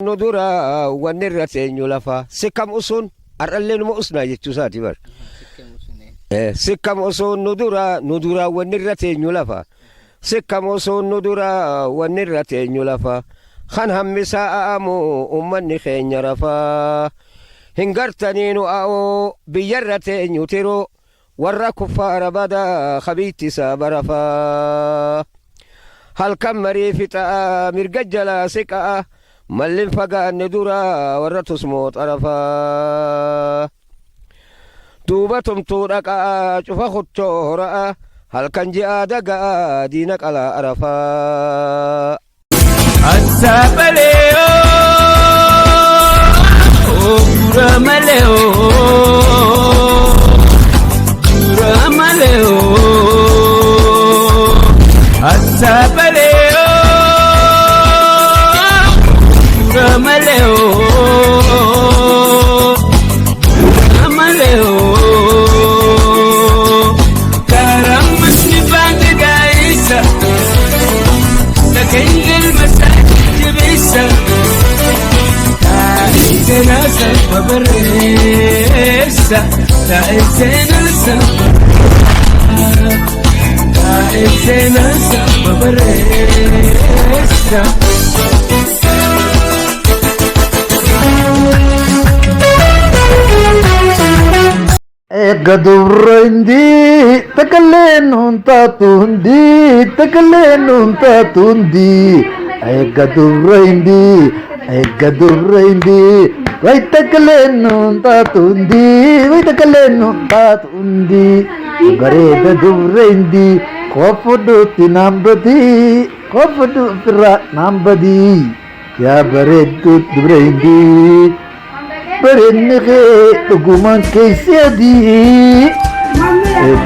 Nudura wanirra teenyu lafa sikkam usun ar'alleen mo usna jechuusaati bar. Sikkam usun nudura wanirra teenyu lafa sikkam usun nudura wanirra teenyu lafa kan hammisaa aamu ummanni keenya rafa hingartaniinu aa'oo biyyarra teenyu tiroo warra kuffaara badaa kabiittisa barafa halkan marii fixaa mirga jalaa siqaa mallin fagaanne dura warra tusmoo xarafa duuba tumtuu dhaqaa cufa kuttoo hora'a halkan ji'aa dagaa diina qalaa arafa Asabaleo Ramaleo Ramaleo Asabaleo Ramaleo Ramaleo Karamasni banga gaisa Takengel masajid bisa Taizena sabaresa Taizena sabaresa Gadurindi takallenun tatundi takallenun tatundi gadurindi wai takallenun tatundi bare gadurindi kofudu fira nambadi ya bare gadurindi Berinike tuguman keisiadi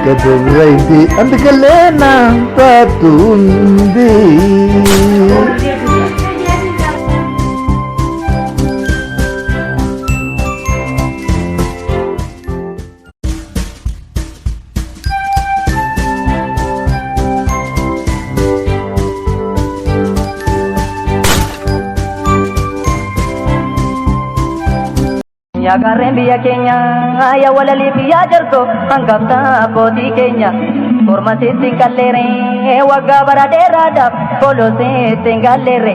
Gadurindi antigalenang tatundi Ya karren biyya keenya ya walaliif yaa jarto hangafta abbootii keenya morma sitti hin qalleere waggaa bara dheeraadhaaf koloo sitti hin galleere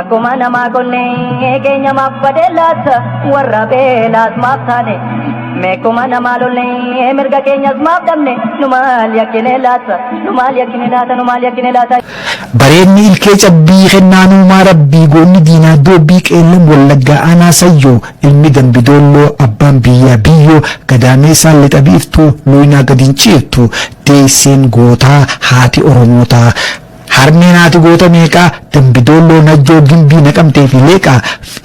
akkuma namaa konnee keenya maaf badee laata warra beelaas maaf taane meekuma namaa lollee mirga keenyas maaf dhabne nu maal yakkine laata nu maal yakkine laata Bareenni ilkee cabbii kennaanuu maa rabbii goonni diinaa doobbii qeellan wallaggaa aanaa sayyoo ilmi dambidoolloo abbaan biyyaa biyyoo gadaameessaan lixa biiftuu looyinaa gadiin ciirtu deesseen gootaa haati oromootaa harmeen haati goota meeqaa dambidoolloo najjoo gimbii naqamtee fi leeqaa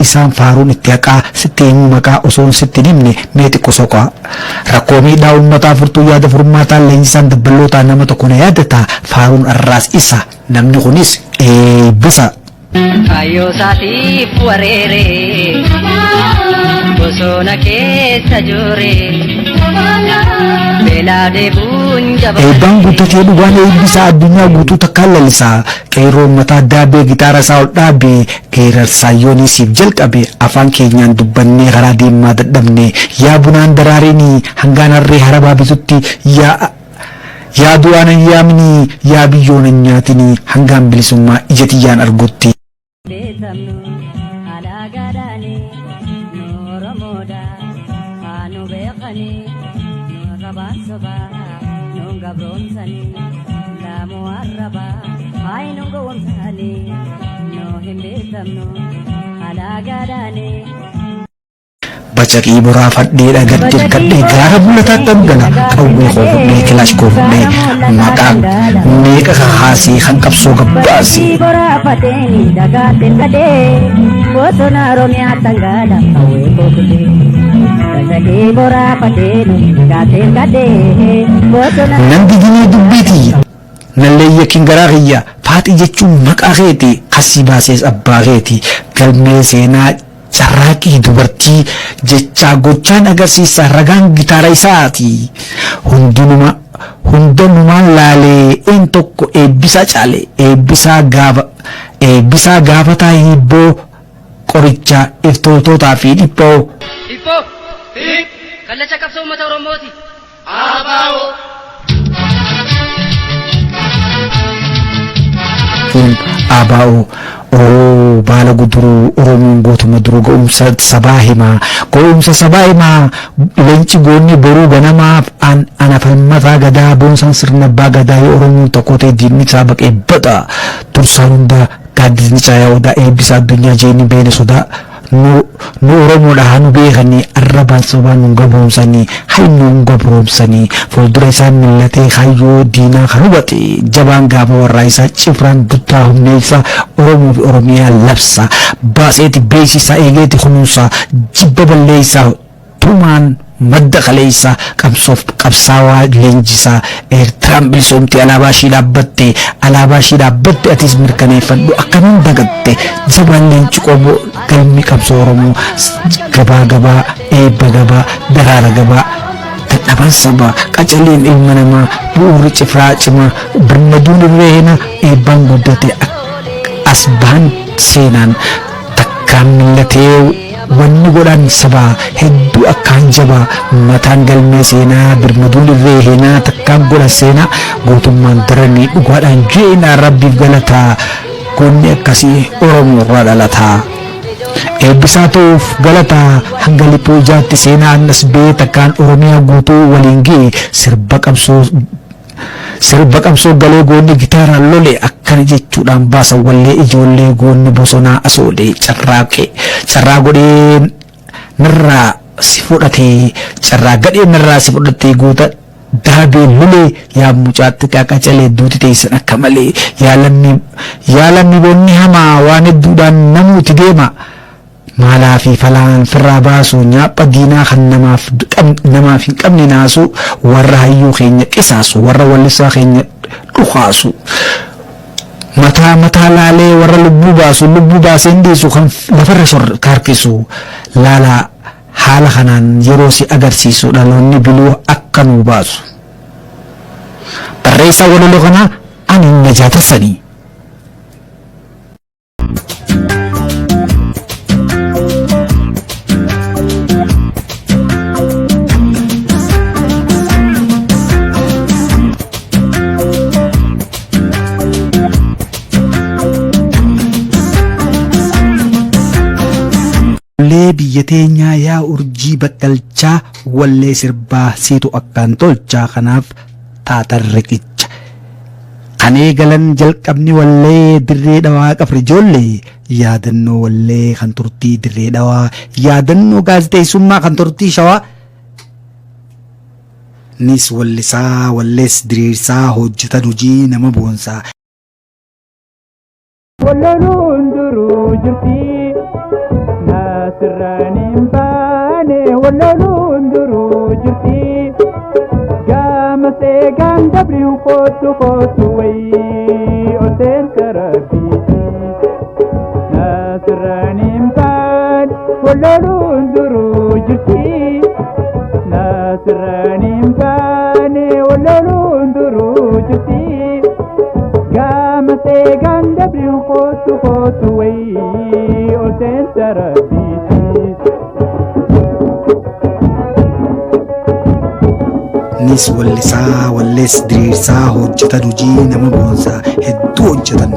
isaan faaruun itti haqaa sitti himuu maqaa osoon sitti himne mee xiqqo soqaa rakkoo miidhaa uummataa furtuu yaada furmaataan leenjisaan dabbalootaa nama tokko na yaadataa faaruun arraas isa namni kunis eebbisa. Kayyoo saatiif wareere bosona keessa joore beelaa deebuun jaba. Eebbaan guuttatee dhugaan eebbisaa addunyaa guutuu takkaan lalisaa qeerroo mataa daabee gitaara isaa ol dhaabee geerarsaa yoonisiif jalqabe afaan keenyaan dubbannee karaa deemaa dadhabne yaa bunaan daraareenii hangaan harree harabaa bitutti yaa du'aanan yaamni yaa biyyoonan nyaatini hangaan bilisummaa ija tiyyaan argutti. Bacaqii boraa fadheedha gaddeen kadhee gaara mul'ataatti dhangala qawwee koofudhee kilaash koofudhee maqaan meeqa kahaasee kan qabsoo gabbaase. Nan diginee dubbiiti nallee yakkin garaa kiyya faaxii jechuun maqaa keeti kasii baasees abbaa keeti galmee seenaa carraaqii dubartii jechaa gochaan agarsiisa ragaan gitaara isaati hundumaan laalee een tokko eebbisaa caale eebbisaa gaafataa hibboo qoricha iftoototaa fi dhiphoo. Ifoo! Kallacha qabsoo uummata Oromooti. Abaa'oo! Kun ABO baala guduruu Oromoon gootuma duruu ga'umsa sabaa himaa. Ga'umsa sabaa himaa leenci goonni boruu ganamaaf ana falmataa gadaa boonsaan sirna abbaa gadaa yoo Oromoon tokko ta'e diinni isaa baqee bada tursaan hundaa gaaddisni caayaa odaa eebbisa addunyaa jeeni beene sodaa. Nu Oromoodha hanu beekanii arrabaan sabaan nu gaboomsanii haynu nu gaboomsanii fuuldura isaan millatee hayyoo diinaa kan hubate jabaan gaafa warraa isaa cifraan buttaa humneessa Oromoo fi Oromiyaa labsa baaseeti beeksisaa eegeeti kunuunsa jibba balleessaa tumaan madda kaleessa qabsaawaa leenjisaa Eertiraan bilisoomte alaabaa ishii dhaabbatte atis mirkaneeffadhu akkamiin dagatte jabaan leenci qomoo galmi qabsoo Oromoo gabaa eebba gabaa daraara gabaa dadhabaan sabaa qacaleen ilma namaa bu'uurri cifraa cimaa birmaduun irreena eebbaan guddate as bahan seenaan takkaan millatee wanni godhan sabaa hedduu akkaan jabaa mataan galmee seenaa birmaduun irree heenaa takkaan godha seenaa gootummaan daranii dhugaadhaan jeenaa rabbiif galataa goonni akkasii Oromoo irraa dhalataa. Eebbisaa ta'uuf galataa hanga liphoo ijaatti seenaa annas bee takkaan Oromiyaa guutuu waliin ga'e sirba qabsoo galee goonni gitaaraan lole akkana jechuudhaan baasa wallee ijoollee goonni bosonaa asoolee carraa godhee narraa si fudhatee goota daabee lolee yaa mucaatti qaqacalee duuti teessan akka malee yaalamni boonni hamaa waan hedduudhaan namuuti deema. Maalaa fi falaan firraa baasu nyaapha diinaa kan namaaf hin qabne naasu warra hayyuu keenya qisaasu warra wallisaa keenya dhukaasu mataa laalee warra lubbuu baasee dhiisu kan lafarra kaarkisu laalaa haala kanaan yeroo si agarsiisu dhaloonni biluu akka nuu baasu barreessaa walaloo kanaa ani najaatassanii. Biyya teenyaa yaa urjii battalchaa wallee sirbaa siitu akkaan tolchaa kanaaf taatan riqicha kan eegalan jalqabni wallee dirree dhawaa qabri ijoollee yaadannoo wallee kan turtii dirree dhawaa yaadannoo gaaziteessummaa kan turtii shawaa nis wallisaa wallees diriirsaa hojjetan hojii nama boonsaa. Walloluun duruu jirtii Nasirraanin baane walloluun duruu jirti Gaamasee gaandabriin kootu wayii oteen karabiiti Nasirraanin baane walloluun duruu jirti Nasirraanin baane walloluun duruu jirti Gaamasee gaandabriin kootu wayii oteen karabiiti Nis wallisaa wallees diriirsaa hojjetan hojii nama boonsaa hedduu hojjetan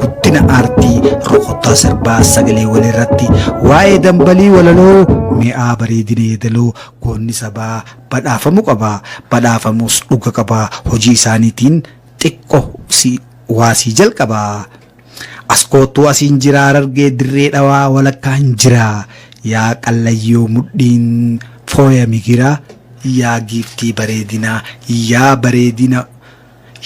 guddina aartii rukuttaa sirbaa sagalee walirratti waa'ee dambalii walaloo mi'aa bareedina yeedaloo goonni sabaa badhaafamuu qabaa badhaafamuus dhuga qabaa hojii isaaniitiin xiqqoo waasii jalqabaa askoottuu asiin jiraa argee dirree dhawaa walakkaan jiraa yaa qallayyoo mudhiin fooya migiraa yaa giiftii bareedinaa yaa bareedina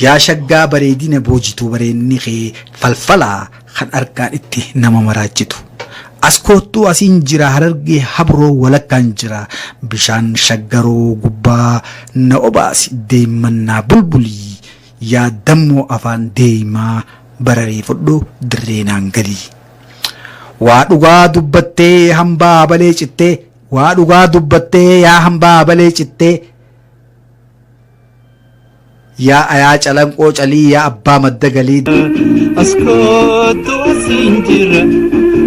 yaa shaggaa bareedina boojituu bareenni kee falfalaa kan argaan itti nama maraachitu askoottuu asiin jira harargee habroo walakkaan jira bishaan shaggaroo gubbaa na obaasi deemmannaa bulbulii yaa dammoo afaan deemaa bararee fudhu dirreenaan galii waa dhugaa dubbattee hambaa balee cittee waa dhugaa dubbattee yaa hambaa balee cittee yaa ayaa calanqoo calii yaa abbaa madda galii Askootu asiin jira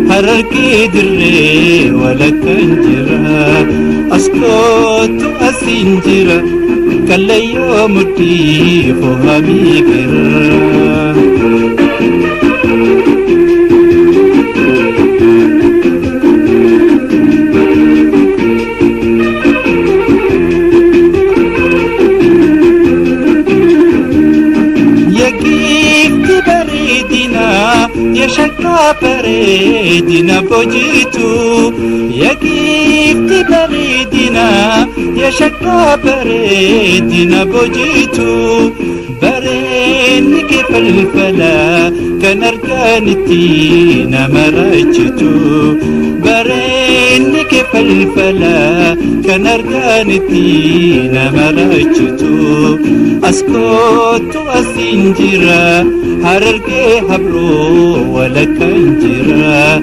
harargee dirree walakkaan jira askootu asiin jira kallayyoo mudhii fohamii gira. يشكى بريدنا بوجيتو يكيفتي بريدنا يشكى بريدنا بوجيتو برينك فالفلا كنركانتي نمرجتو برينك فالفلا كنركانتي نمرجتو أسكوت أسنجرا hararge habro walakan jira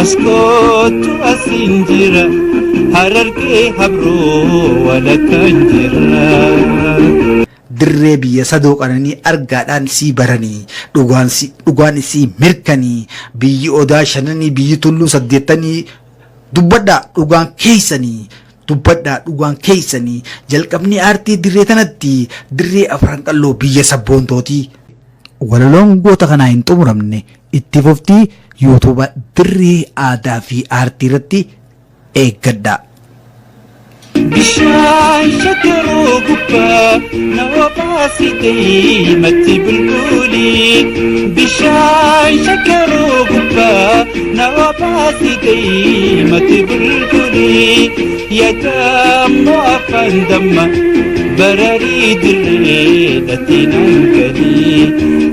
askootu asin jira hararge habro walakan jira. Dirree biyya sadoo qananii argaadhaan sii baranii dhugaan isii mirkanii biyyi odaa shananii biyyi tulluu saddeettanii dubbadhaa dhugaan keeysanii. Dubbadhaa dhugaan keeysanii jalqabni aartii dirree tanatti dirree afran qalloo biyya sabboontooti. Walaloon goota kanaa hin xumuramne itti fuftii yuutuuba dirree aadaa fi aartii irratti eeggadhaa. Bishaan shakaroo gubbaa nama baasitee matti bulbulii bishaan shakaroo gubbaa nama baasitee matti bulbulii yaadamoo afaan damma bararii dirree dhatinaan galii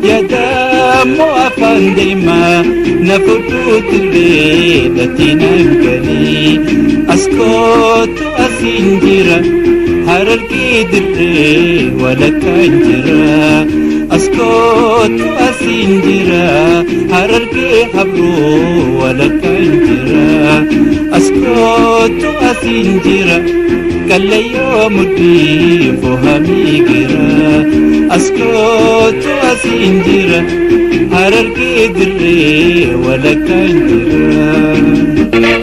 yaadamoo afaan deemaa na fudhuu dirree dhatinaan galii askootu asiin jira harargee dirree walakkaan jira askootu asiin jira harargee habroo walakkaan jira askootu asiin jira kallayyoo mudhii fohamii gira askootu asiin jira harargee dirree walakkaan jira.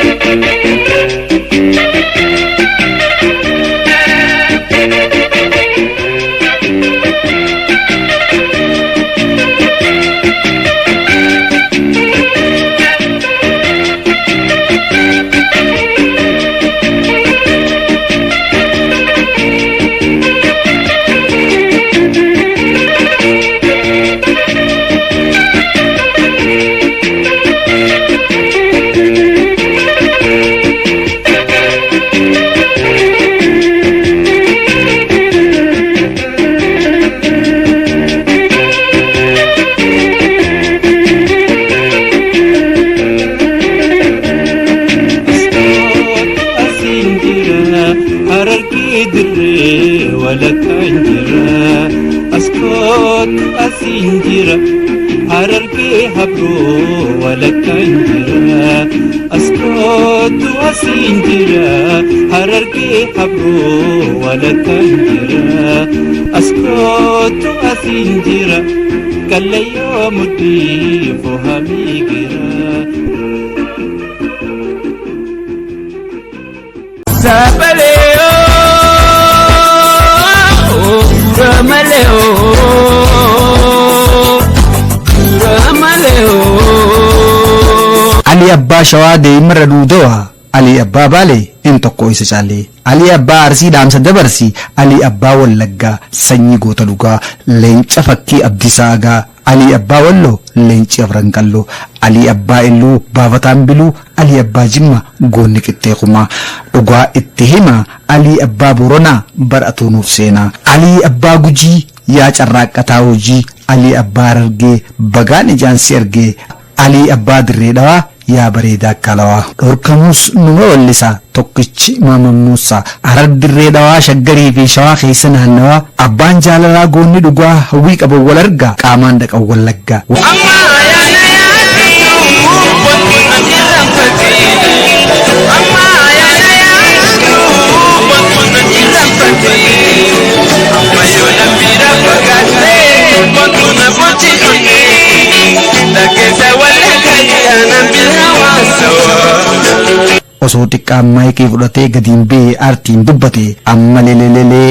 harargee dirree walakkaan jira askootu asiin jira harargee habroo walakkaan jira askootu asiin jira harargee habroo walakkaan jira askootu asiin jira kallayyoo mudhii fohamii gira. Sapaleo, Ramaleo, Ramaleo. Ali Abbaa Shawaa deemirra duudawa Ali Abbaa Baalee in tokko isa caalee Ali Abbaa Arsii dhaamsa dabarsi Ali Abbaa Wallaggaa sanyii goota dhugaa leenca fakkii Abdisaagaa Ali Abbaa Walloo leenci afran qalloo Ali Abbaa Illuu baafataan biluu Ali Abbaa Jimma goonni qixxeequmaa dhugaa itti hima Ali Abbaa Boronaa bar'atuu nuuf seenaa Ali Abbaa Gujii yaa carraaqqataa hojii Ali Abbaa Harargee bagaan ijaansi argee Ali Abbaa Dirree Dhawaa yaa bareedaa kalawaa dhorkamus numa wallisaa tokkichi maamammuusaa Harar Dirree Dhawaa Shaggarii fi Shawaa keessa naannawaa abbaan jaalalaa goonni dhugaa hawwii qaban wal argaa qaamaan dhaqan wallaggaa. La que se huele callada en el osoo xiqqaan maayikii fudhatee gadiin bee aartiin dubbate amma lelelee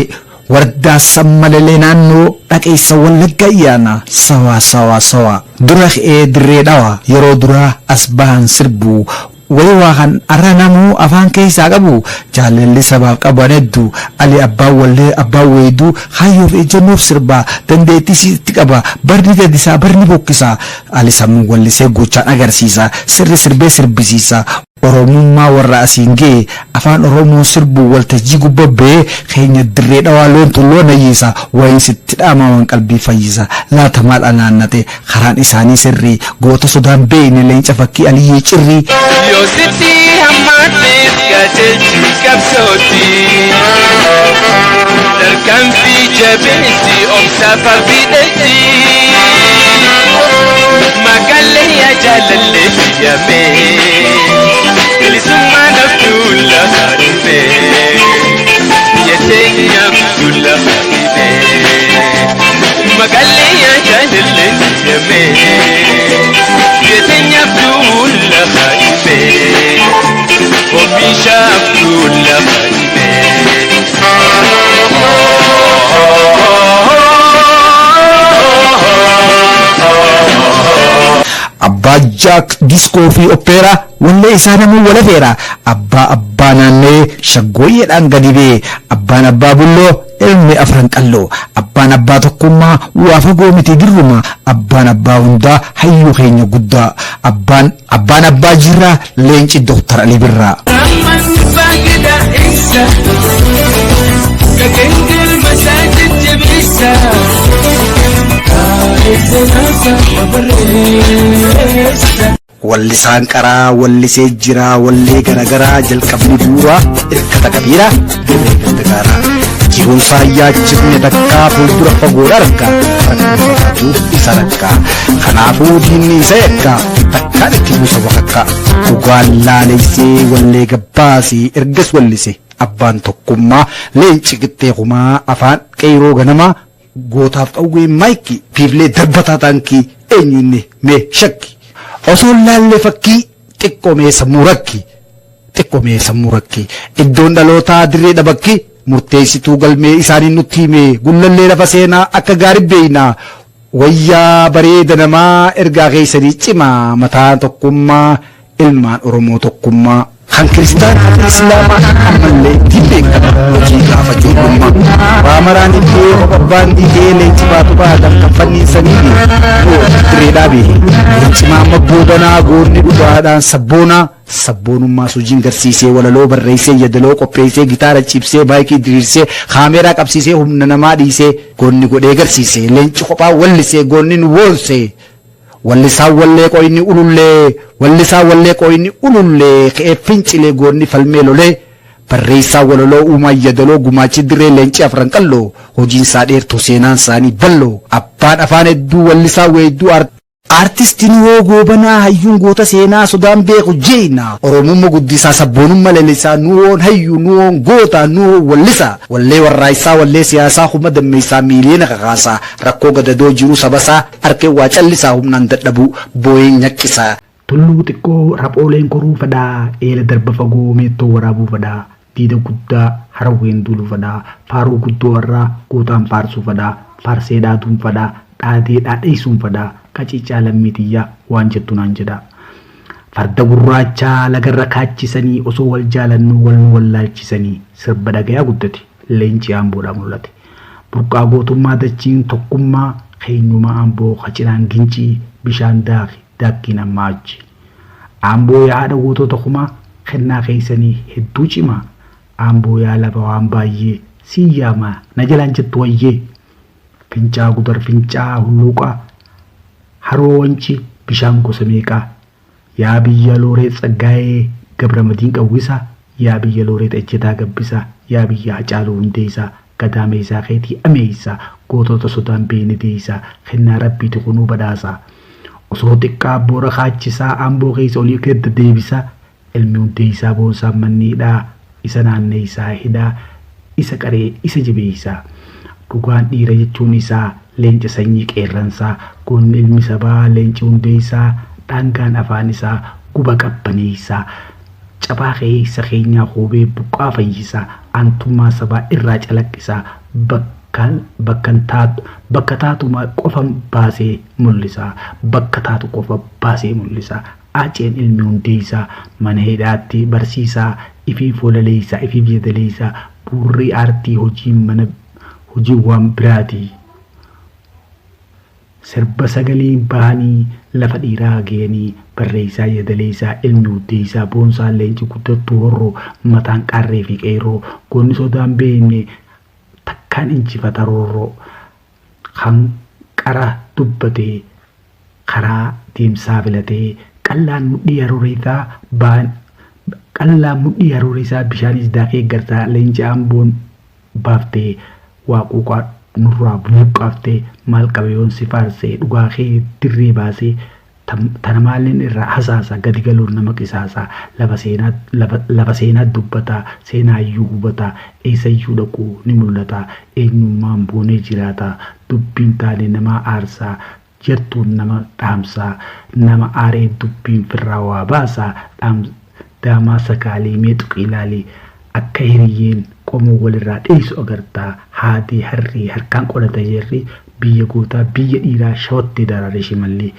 wardaa sammalelee naannoo dhaqeessa wallagga ayyaana sawa dura dirree dhawa yeroo duraa as bahan sirbuu wayii kan arra namuu afaan keessaa qabu jaalalli sabaaf qaban hedduu ali abbaan wallee abbaan weeyduu hayyoof ejjennoof sirbaa dandeettii sitti qaba barni gadisaa barni bokkisaa ali sammuu wallisee gochaan agarsiisa sirri sirbee sirbisiisa oromummaa warra asiin gee afaan oromoo sirbuu waltajjii gubbabbee keenya dirree dhawaa loon tulloo nayyiisa wayin sitti dhaamawan qalbii fayyisa laatamaadha naannate karaan isaanii sirrii goota sodaan beeyne leenca fakkii aliyyee cirrii Yoo sitti hammaatteef gajeelchi qabsooti tarkaanfii jabeessi obsaaf abidheetti magaallee yaa jaalallee fiyyamee bilisummaa naftuu lafa dhufee biyya naftuu lafa dhufee magaallee yaa jaalallee fiyyamee biyya naftuu lafa dhufee oomisha naftuu lafa dhufee. abbaa jaak diskoo fi oppeeraa wallee isaa namuu wala feera abbaa naannee shaggooyyeedhaan gadi bee abbaan abbaa bulloo ilmi afran qalloo abbaan abbaa tokkummaa waa fagoo miti dirruma abbaan abbaa hundaa hayyuu keenya guddaa abbaan abbaa jirraa leenci dooktar Ali Birraa. wallisaan qaraa wallisee jiraa wallee garagaraa jalqabni bu'uuraa hirkata qabiiraa dirree gandagaaraa jiruun saayyaa jirne takkaa fuuldura fagoodha argaa rakkatuu isa rakkaa kanaafuu diinni isa yakkaa takkaan itti buusa wakakkaa dhugaan laaleessee wallee gabbaasee ergas wallise abbaan tokkummaa leenci qixxeekumaa afaan qeyroo ganamaa gootaaf qawwee maayikii fiiflee darbataa taankii eenyunne mee shakki osoo laallee fakkii xiqqoomee sammuu rakki iddoon dhalootaa dirree dhabakki murteessituu galmee isaanii nutti himee gullallee lafa seenaa akka gaarii beeynaa wayyaa bareeda namaa ergaa keessanii cimaa mataa tokkummaa ilmaan oromoo tokkummaa kan kiristaanaa islaamaa ammallee ittiin beekama hojii gaafa joogummaa waamaraan illee obabbaan dhigee leenci baatu baatan kan fanniisanii dirree dhaabee leencimaa maggoobanaa goonni dhugaadhaan sabboonummaa sujiin garsiisee walaloo barreessee yadaloo qopheessee gitaara cibsee maayikii diriirsee kaameeraa qabsiisee humna namaa dhiisee goonni godhee garsiisee leenci kophaa wallisee goonni nu woonsee wallisaa wallee qoyni ulullee ka'ee fincilee goonni falmee lolee barreessaa walaloo uumaa yadaloo gumaachi dirree leenci afran qalloo hojiin isaa dheertuu seenaan isaanii balloo abbaan afaan hedduu wallisaa weedduu artistiin hoo goobanaa hayyuun goota seenaa sodaan beeku jeena oromummaa guddisaa sabboonummaa lalisaa nuwoon hayyuu nuwoon goota nuwoon wallisaa wallee warraayisaa wallee siyaasaa humna dammeessaa miiliyoona kakaasaa rakkoo gadadoo jiru sabasaa arkee waa callisaa humnaan dadhabuu boo'ee nyaqqisaa. tulluu xiqqoo raphooleen koruu fadhaa eela darba fagoo meettoo waraabuu fadhaa diida guddaa harawween duuluu fadhaa faaruu guddoo irraa gootaan faarsuu fadhaa faarsee dhaaduun fadhaa dhaadee dhaadheessuun fadhaa qacicaa lammiitiyyaa waan jettu naan jedha farda gurraachaa lagarra kaachisanii osoo wal jaalannuu wal nu wallaalchisanii sirba dhagayaa guddate leenci aamboodhaa mul'ate burqaa gootummaa dachiin tokkummaa keenyumaa aamboo qacinaan gincii bishaan daakkiin ammaa achi aamboo yaada gootota kumaa kennaa keessanii hedduu cimaa aamboo yaa lafa waan baay'ee siyyaamaa na jalaan jettu wayyee fincaa gudar fincaa hulluuqaa haroo wanci bishaan gosa meeqaa yaa biyya looree tsaggaa'ee gabra madiin qawwisa yaa biyya looree ejjetaa gabbisa yaa biyya hacaaluu hundeessaa gadaameessaa keetii ameessaa gootota sodaan beenedeessaa kennaa rabbiitu kunuu badhaasaa osoo xiqqaa boora kaachisaa aamboo keessa olii kedda deebisaa ilmi hundeessaa boonsaa manniidhaa isa naanneessaa hidhaa isa qaree isa jabeessaa dhugaan dhiira jechuun isaa leenca sanyii qeerransaa goonni ilmi sabaa leenci hundeessaa dhangaan afaan isaa guba qabbaneessaa caccabaa keessa keenyaa hubee buqqaa fayyisaa aantummaa sabaa irraa calaqqisaa bakka taatuma qofa baasee mul'isaa bakka taatu qofa baasee mul'isaa Aceen ilmi hundeessaa mana hidhaatti barsiisaa ifii folaleessaa ifii biyyadaleessaa buurrii aartii hojiiwwan biraatii sirba sagaleen bahanii lafa dhiiraa ga'anii barreessaa yadaleessaa ilmi hundeessaa boonsaa leenci guddattuu horroo mataan qarree fi qeerroo goonni sodaan beekne takkaan injifata roorroo kan qara dubbatee karaa deemsaa filatee qallaan mudhii haroorisaa bishaanis daakee gartaa leenci amboon baaftee waaquuqaa nurraa buuqqaaftee maal qabeeyoon si faarsee dhugaa kee dirree baasee tana maalin irraa hasaasa gadi galuun nama qisaasaa lafa seenaa dubbataa seenaayyuu hubataa eessayyuu dhaquu ni mul'ata eenyummaan boonee jiraata dubbiin taane nama aarsaa jertuun nama dhaamsaa nama aaree dubbiin firraa waa baasaa daamaa sakaalee mee tuqi ilaalee akka hiriyyeen qomoo walirraa dheessu agartaa haadii harree harkaan qolata jirri biyya gootaa biyya dhiiraa shawatti darare shimallee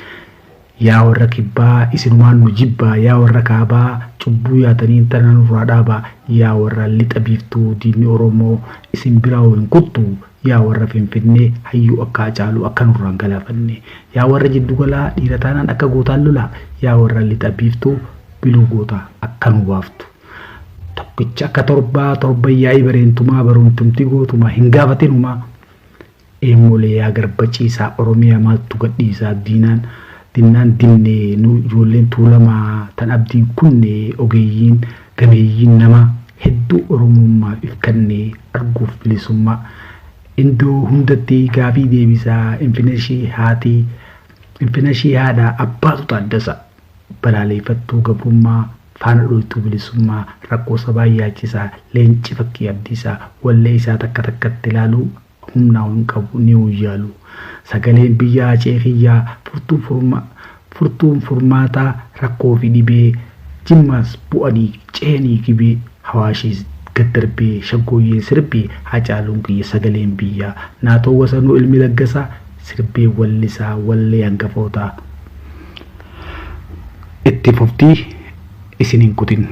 yaa warra kibbaa isinumaan nu jibbaa yaa warra kaabaa cubbuu yaatanii tana nurraa dhaabaa yaa warra lixa biiftuu diinni oromoo isin biraa hin kuttu yaa warra finfinnee hayyuu akka caalu akka nurraan galaafanne yaa warra jiddugalaa dhiira taanaan akka gootaan lolaa yaa warra lixa biiftuu biluu gootaa akka nu baaftu tokkicha akka torba yaa'ii bareentumaa barumtumti gootumaa hin gaafatinuma eemolee yaa garbaciisaa oromiyaa maaltu gadhiisaa diinaan dinnee nu ijoolleen tuulamaa tan abdiin kunne ogeeyyiin gameeyyiin nama hedduu oromummaaf ifkannee arguuf bilisummaa indoo hundatti gaafii deebisaa infinashii haadhaa abbaatu taaddasa balaaleeffattuu gabrummaa faana dhoytuu bilisummaa rakkoo sabaa yaachisaa leenci fakkii abdiisaa wallee isaa takka takkatti ilaaluu humnaa hin qabu ni uyyaalu sagaleen biyyaa ceekiyyaa furtuun furmaataa rakkoo fi dhibee jimmaas bu'anii ceenii gibee hawaashiis gaddarbee shaggooyyee sirbee hacaaluun kiyya sagaleen biyyaa naatoo wasanuu ilmi laggasaa sirbee wallisaa wallee hangafootaa itti fuftii isinin kutin